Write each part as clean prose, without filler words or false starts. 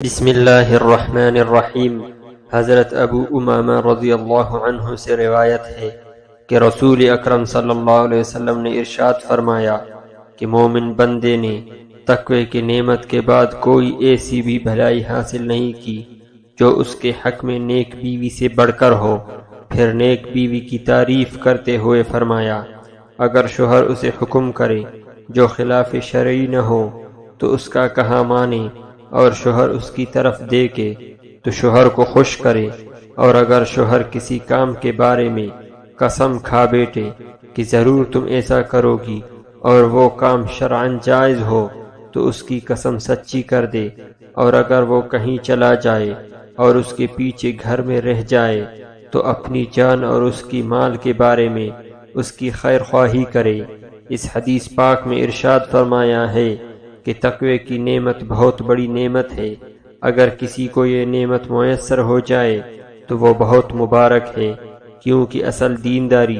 بسم اللہ الرحمن الرحیم۔ حضرت ابو امامہ رضی اللہ عنہ سے روایت ہے کہ رسول اکرم صلی اللہ علیہ وسلم نے ارشاد فرمایا کہ مومن بندے نے تقوی کی نعمت کے بعد کوئی ایسی بھی بھلائی حاصل نہیں کی جو اس کے حق میں نیک بیوی سے بڑھ کر ہو۔ پھر نیک بیوی کی تعریف کرتے ہوئے فرمایا، اگر شوہر اسے حکم کرے جو خلاف شرعی نہ ہو تو اس کا کہا مانے، اور شوہر اس کی طرف دیکھے تو شوہر کو خوش کرے، اور اگر شوہر کسی کام کے بارے میں قسم کھا بیٹھے کہ ضرور تم ایسا کرو گی اور وہ کام شرعاً جائز ہو تو اس کی قسم سچی کر دے، اور اگر وہ کہیں چلا جائے اور اس کے پیچھے گھر میں رہ جائے تو اپنی جان اور اس کی مال کے بارے میں اس کی خیر خواہی کرے۔ اس حدیث پاک میں ارشاد فرمایا ہے کہ تقوی کی نعمت بہت بڑی نعمت ہے۔ اگر کسی کو یہ نعمت میسر ہو جائے تو وہ بہت مبارک ہے، کیونکہ اصل دینداری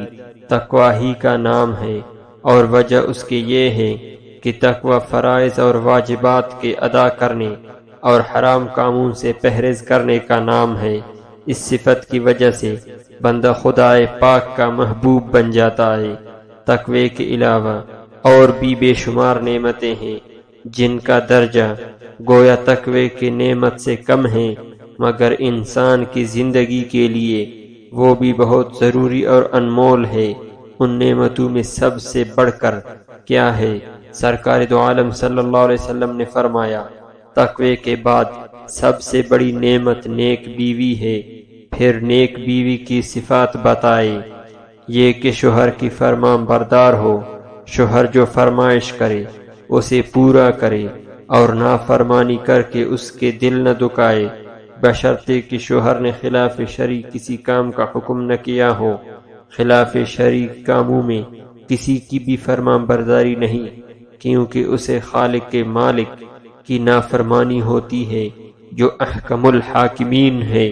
تقوی ہی کا نام ہے، اور وجہ اس کے یہ ہے کہ تقوی فرائض اور واجبات کے ادا کرنے اور حرام کاموں سے پرہیز کرنے کا نام ہے۔ اس صفت کی وجہ سے بندہ خدائے پاک کا محبوب بن جاتا ہے۔ تقوی کے علاوہ اور بھی بے شمار نعمتیں ہیں جن کا درجہ گویا تقوی کی نعمت سے کم ہے، مگر انسان کی زندگی کے لیے وہ بھی بہت ضروری اور انمول ہے۔ ان نعمتوں میں سب سے بڑھ کر کیا ہے؟ سرکار دو عالم صلی اللہ علیہ وسلم نے فرمایا، تقوی کے بعد سب سے بڑی نعمت نیک بیوی ہے۔ پھر نیک بیوی کی صفات بتائے، یہ کہ شوہر کی فرمان بردار ہو، شوہر جو فرمائش کرے اسے پورا کرے، اور نافرمانی کر کے اس کے دل نہ دکھائے، بشرطے کہ شوہر نے خلاف شرع کسی کام کا حکم نہ کیا ہو۔ خلاف شرع کاموں میں کسی کی بھی فرمان برداری نہیں، کیونکہ اسے خالق کے مالک کی نافرمانی ہوتی ہے جو احکم الحاکمین ہے۔